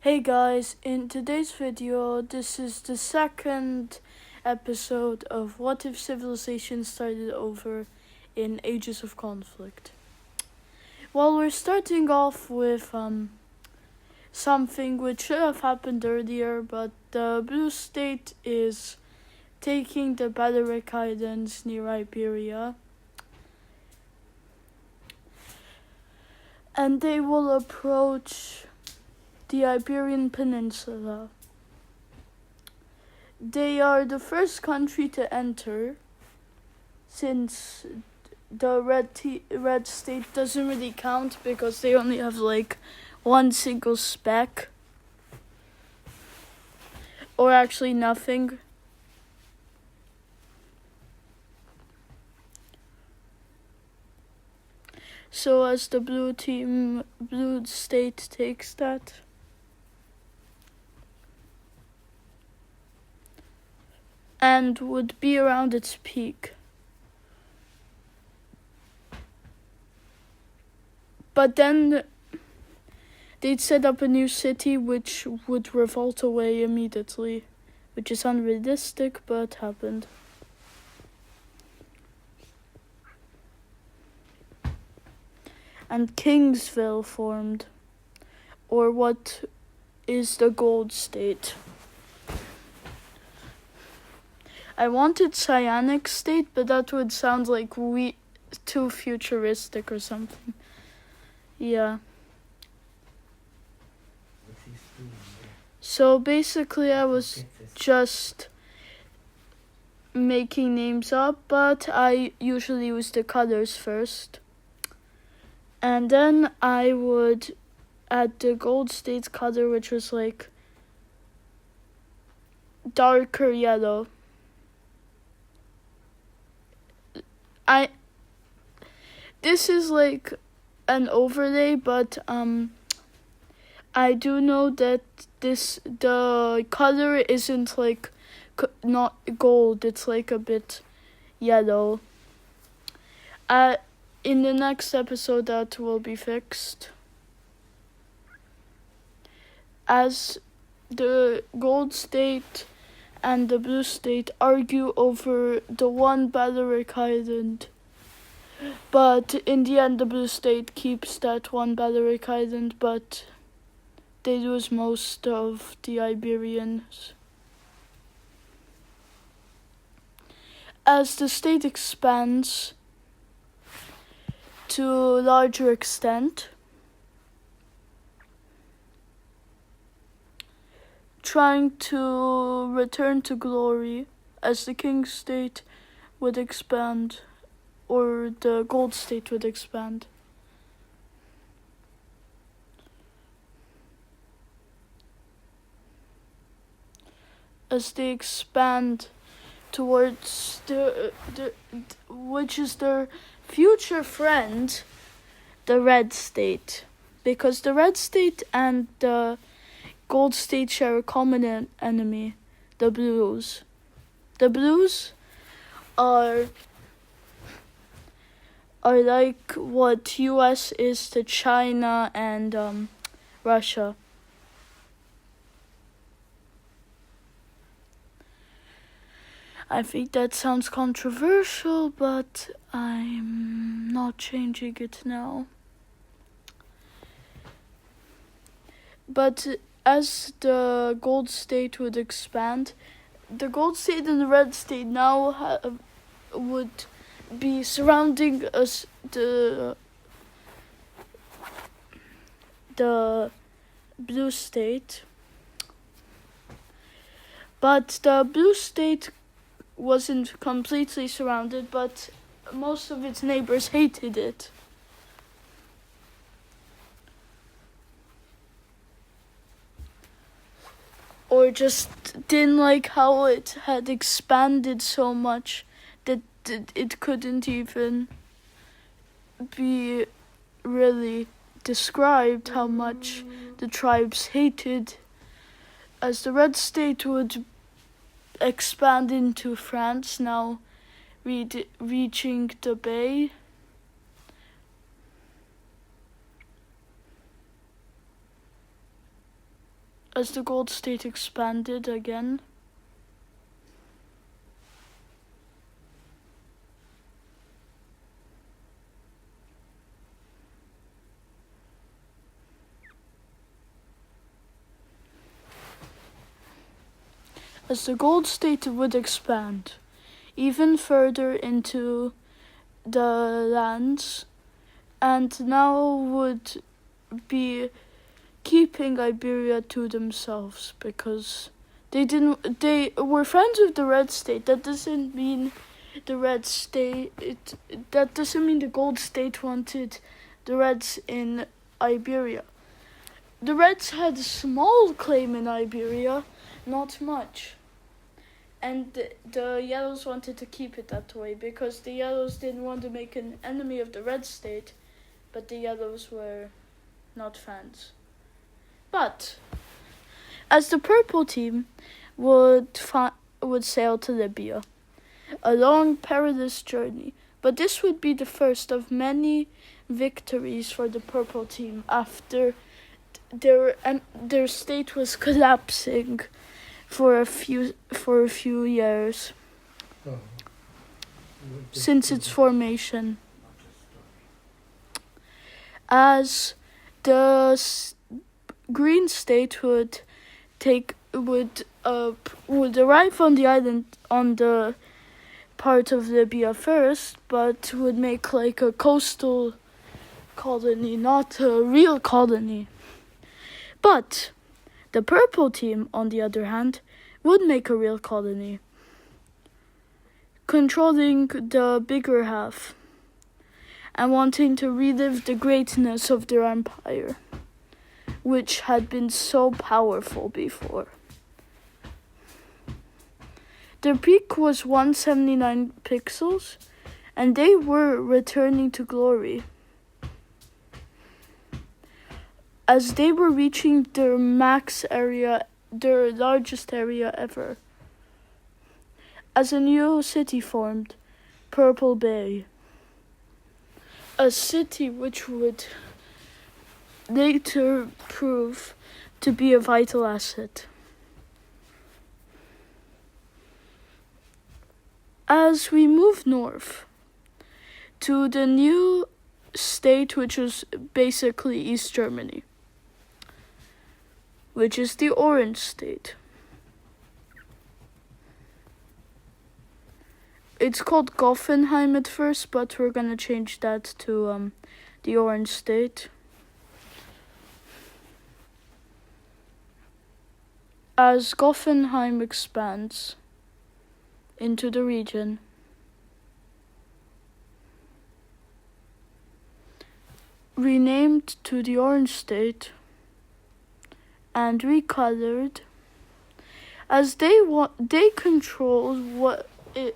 Hey guys, in today's video, this is the second episode of What If Civilization Started Over in Ages of Conflict. Well, we're starting off with something which should have happened earlier, but the Blue State is taking the Balearic Islands near Iberia. And they will approach the Iberian Peninsula. They are the first country to enter, since the red state doesn't really count because they only have like one single speck, or actually nothing. So as the blue state takes that, and would be around its peak. But then they'd set up a new city which would revolt away immediately, which is unrealistic, but happened. And Kingsville formed, or what is the Gold State. I wanted Cyanic State, but that would sound like too futuristic or something. Yeah. So basically I was just making names up, but I usually use the colors first. And then I would add the Gold State's color, which was like darker yellow. This is like an overlay, but I do know that the color isn't like not gold, it's like a bit yellow. In the next episode that will be fixed. As the Gold State and the Blue State argue over the one Balearic Island. But in the end, the Blue State keeps that one Balearic Island, but they lose most of the Iberians. As the state expands to a larger extent, trying to return to glory, as the King State would expand, or the Gold State would expand. As they expand towards which is their future friend, the Red State. Because the Red State and the Gold State share a common enemy, the Blues. The Blues are like what US is to China and Russia. I think that sounds controversial, but I'm not changing it now. But as the Gold State would expand, the Gold State and the Red State now would be surrounding us, the Blue State. But the Blue State wasn't completely surrounded, but most of its neighbors hated it. Or just didn't like how it had expanded so much that it couldn't even be really described how much the tribes hated. As the Red State would expand into France, now reaching the bay. as the Gold State expanded again. As the Gold State would expand even further into the lands, and now would be keeping Iberia to themselves because they were friends with the Red State. That doesn't mean the Red State, that doesn't mean the Gold State wanted the Reds in Iberia. The Reds had a small claim in Iberia, not much. And the Yellows wanted to keep it that way because the Yellows didn't want to make an enemy of the Red State, but the Yellows were not fans. But as the Purple team would sail to Libya, a long, perilous journey, but this would be the first of many victories for the Purple team after their state was collapsing for a few years since its formation. As the Green State would arrive on the island on the part of Libya first, but would make like a coastal colony, not a real colony. But the Purple team, on the other hand, would make a real colony, controlling the bigger half and wanting to relive the greatness of their empire, which had been so powerful before. Their peak was 179 pixels, and they were returning to glory, as they were reaching their max area, their largest area ever, as a new city formed, Purple Bay. A city which would later prove to be a vital asset. As we move north to the new state, which was basically East Germany, which is the Orange State. It's called Goffenheim at first, but we're gonna change that to the Orange State. As Goffenheim expands into the region, renamed to the Orange State and recolored, as they control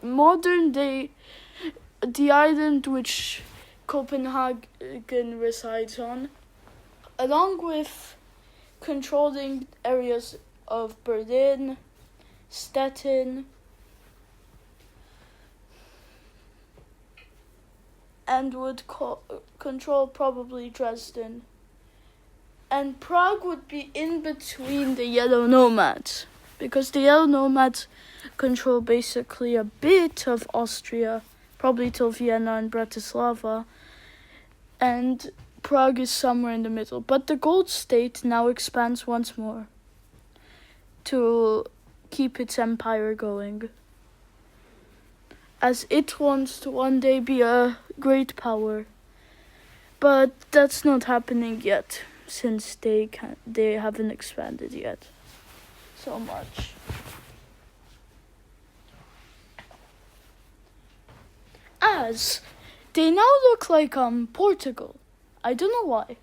modern day the island which Copenhagen resides on, along with controlling areas of Berlin, Stettin, and would control probably Dresden. And Prague would be in between the Yellow Nomads, because the Yellow Nomads control basically a bit of Austria, probably till Vienna and Bratislava, and Prague is somewhere in the middle. But the Gold State now expands once more to keep its empire going, as it wants to one day be a great power. But that's not happening yet, since they haven't expanded yet so much. As they now look like Portugal. I don't know why.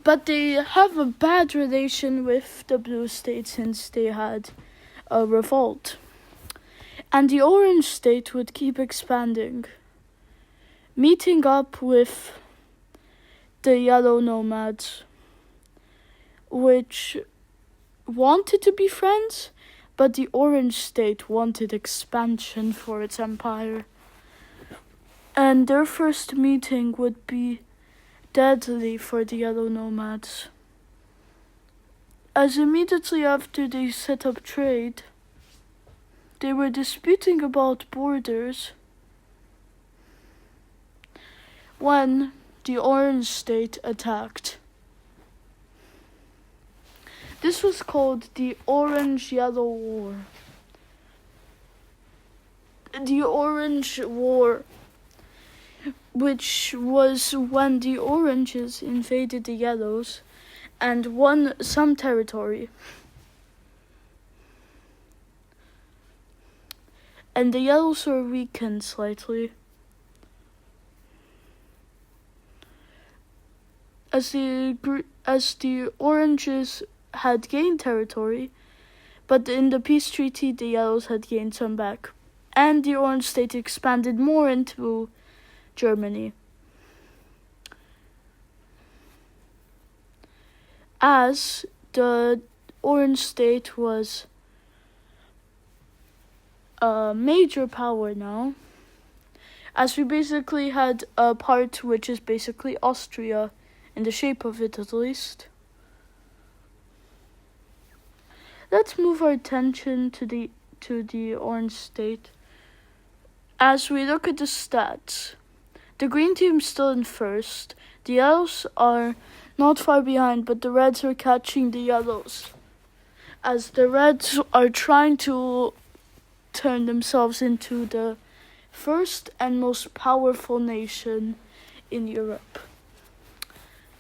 But they have a bad relation with the Blue State since they had a revolt. And the Orange State would keep expanding, meeting up with the Yellow Nomads, which wanted to be friends, but the Orange State wanted expansion for its empire. And their first meeting would be deadly for the yellow nomads, as immediately after they set up trade, they were disputing about borders when the Orange State attacked. This was called the Orange-Yellow War. The Orange War, which was when the Oranges invaded the Yellows and won some territory. And the Yellows were weakened slightly, as the Oranges had gained territory, but in the peace treaty the Yellows had gained some back, and the Orange State expanded more into Germany. As the Orange State was a major power now, as we basically had a part which is basically Austria, in the shape of it at least. Let's move our attention to the Orange State. As we look at the stats, the green team's still in first. The Yellows are not far behind, but the Reds are catching the Yellows, as the Reds are trying to turn themselves into the first and most powerful nation in Europe.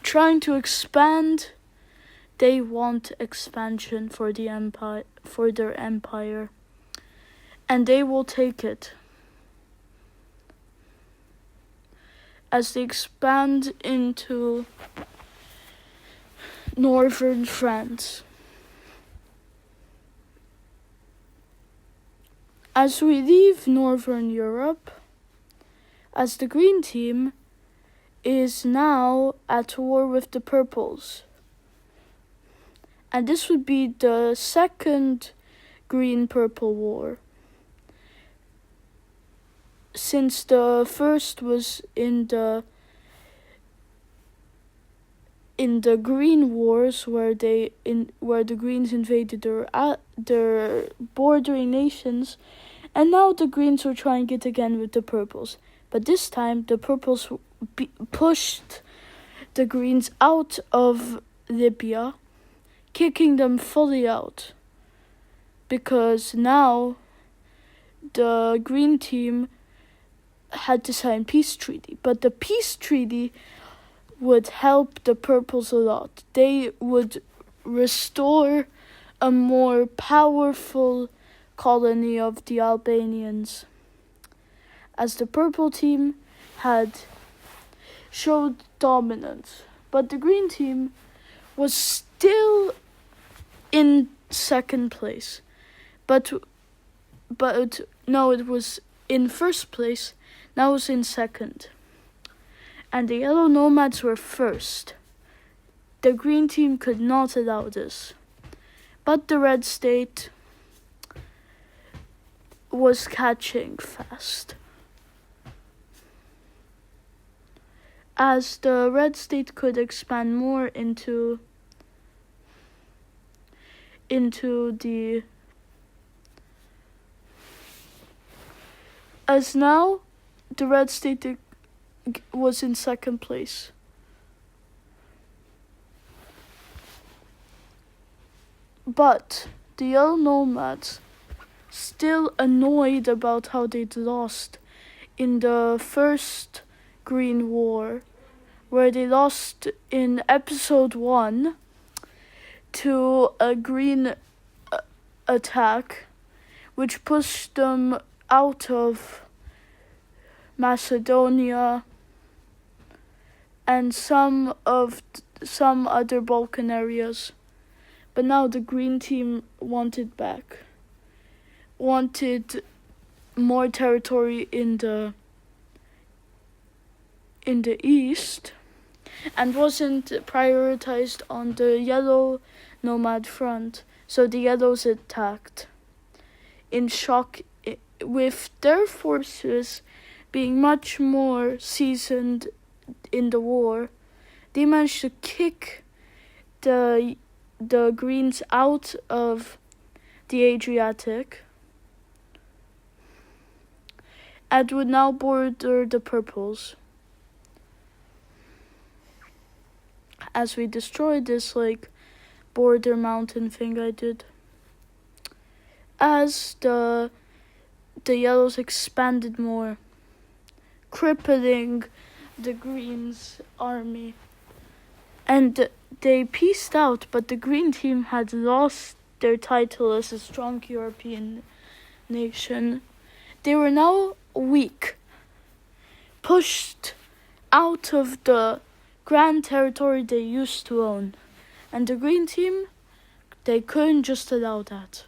Trying to expand, they want expansion for their empire, and they will take it. As they expand into northern France. As we leave northern Europe, as the green team is now at war with the purples. And this would be the second green-purple war, since the first was in the Green Wars, where the Greens invaded their bordering nations, and now the Greens were trying it again with the purples. But this time the purples pushed the Greens out of Libya, kicking them fully out, because now the green team had to sign peace treaty. But the peace treaty would help the purples a lot. They would restore a more powerful colony of the Albanians, as the purple team had showed dominance. But the green team was still in second place. But no, it was in first place. Now it was in second. And the yellow nomads were first. The green team could not allow this. But the red state was catching fast, as the red state could expand more into the... As now, the red state was in second place. But the yellow nomads, still annoyed about how they'd lost in the first Green War, where they lost in episode 1 to a green attack, which pushed them out of Macedonia and some other Balkan areas. But now the green team wanted more territory in the east, and wasn't prioritized on the yellow nomad front. So the yellows attacked in shock, with their forces being much more seasoned in the war, they managed to kick the Greens out of the Adriatic and would now border the Purples. As we destroyed this border mountain thing I did. As the Yellows expanded more, crippling the Greens' army. And they peaced out, but the Green team had lost their title as a strong European nation. They were now weak, pushed out of the grand territory they used to own. And the Green team, they couldn't just allow that.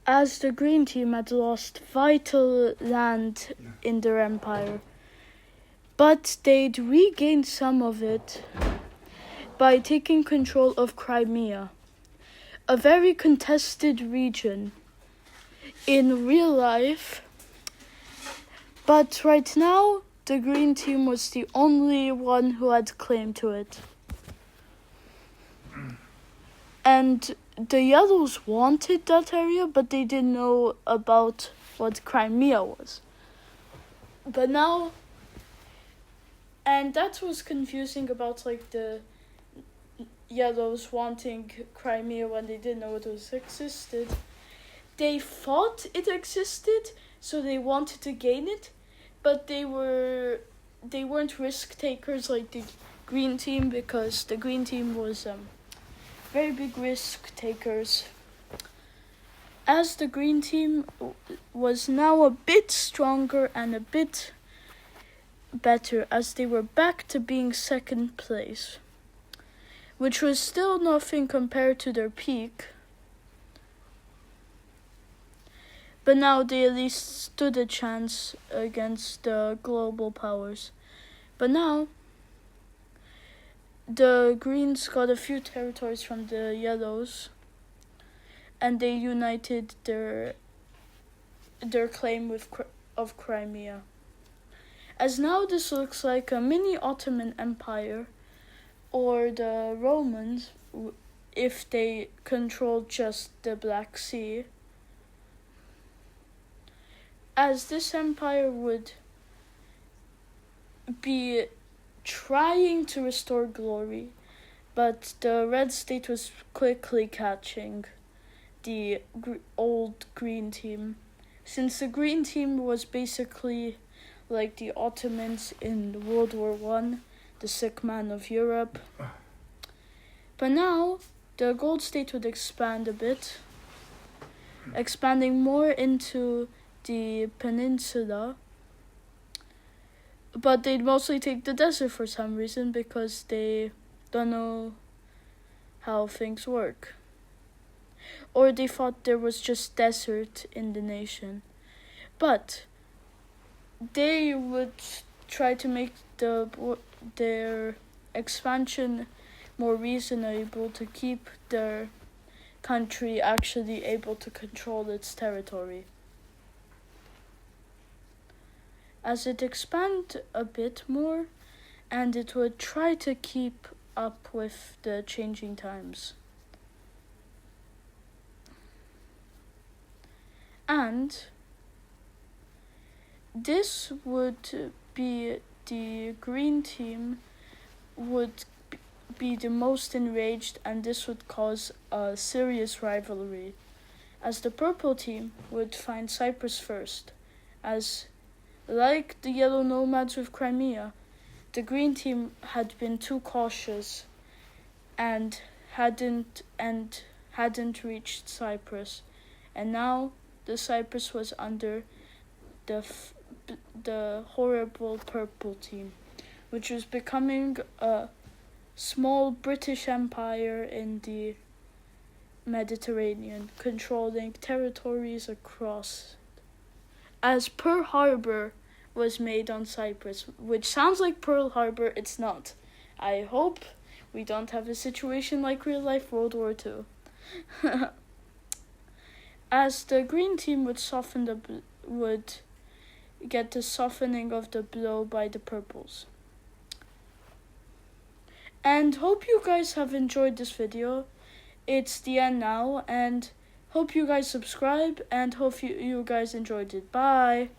As the Green team had lost vital land in their empire, but they'd regained some of it by taking control of Crimea, a very contested region in real life. But right now, the Green team was the only one who had claim to it. And the Yellows wanted that area, but they didn't know about what Crimea was. But now, and that was confusing about the Yellows wanting Crimea when they didn't know it existed. They thought it existed, so they wanted to gain it, but they weren't risk takers like the Green team, because the Green team was very big risk takers. As the Green team was now a bit stronger and a bit better, as they were back to being second place, which was still nothing compared to their peak. But now they at least stood a chance against the global powers. But now the Greens got a few territories from the Yellows, and they united their claim of Crimea. As now this looks like a mini Ottoman Empire, or the Romans, if they controlled just the Black Sea. As this empire would be trying to restore glory, but the Red State was quickly catching the old Green team, since the Green team was basically like the Ottomans in World War I, the sick man of Europe. But now the Gold State would expand a bit, expanding more into the peninsula, but they'd mostly take the desert for some reason, because they don't know how things work. Or they thought there was just desert in the nation. But they would try to make their expansion more reasonable to keep their country actually able to control its territory. As it expanded a bit more, and it would try to keep up with the changing times. And this would be the Green team would be the most enraged, and this would cause a serious rivalry, as the Purple team would find Cyprus first, as like the Yellow Nomads with Crimea, the Green team had been too cautious and hadn't reached Cyprus, and now the Cyprus was under the horrible Purple team, which was becoming a small British empire in the Mediterranean, controlling territories across. As Pearl Harbor was made on Cyprus, which sounds like Pearl Harbor, it's not. I hope we don't have a situation like real life World War II. As the Green team would get the softening of the blow by the Purples. And hope you guys have enjoyed this video. It's the end now, and hope you guys subscribe, and hope you guys enjoyed it. Bye!